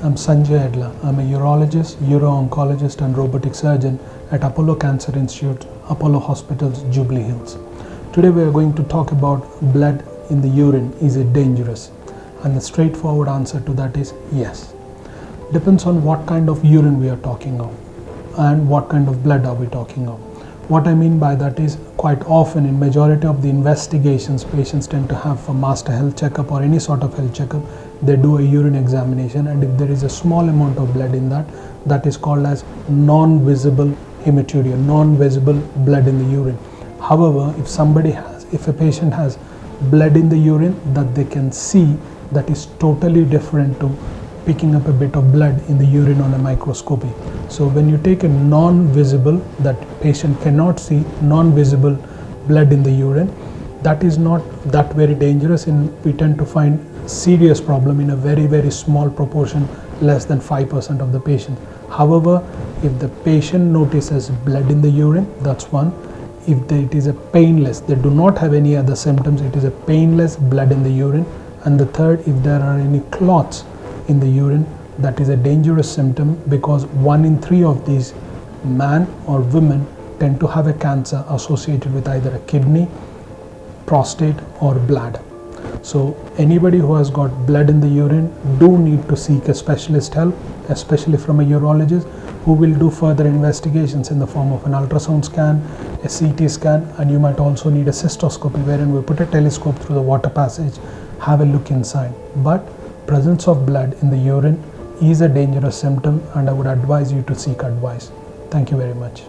I'm Sanjai Addla. I'm a urologist, uro-oncologist and robotic surgeon at Apollo Cancer Institute, Apollo Hospitals, Jubilee Hills. Today we are going to talk about blood in the urine. Is it dangerous? And the straightforward answer to that is yes. Depends on what kind of urine we are talking of and what kind of blood are we talking of. What I mean by that is, quite often in majority of the investigations patients tend to have for master health checkup or any sort of health checkup, they do a urine examination, and if there is a small amount of blood in that, that is called as non-visible hematuria, non-visible blood in the urine. However, if a patient has blood in the urine that they can see, that is totally different to picking up a bit of blood in the urine on a microscopy. So when you take a non-visible, that patient cannot see, non-visible blood in the urine, that is not that very dangerous, and we tend to find serious problem in a very small proportion, less than 5% of the patient. However, if the patient notices blood in the urine, that's one. If it is a painless, they do not have any other symptoms, it is a painless blood in the urine. And the third, if there are any clots in the urine, that is a dangerous symptom, because 1 in 3 of these men or women tend to have a cancer associated with either a kidney, prostate or bladder. So anybody who has got blood in the urine do need to seek a specialist help, especially from a urologist, who will do further investigations in the form of an ultrasound scan, a CT scan, and you might also need a cystoscopy, wherein we put a telescope through the water passage, have a look inside. But presence of blood in the urine is a dangerous symptom, and I would advise you to seek advice. Thank you very much.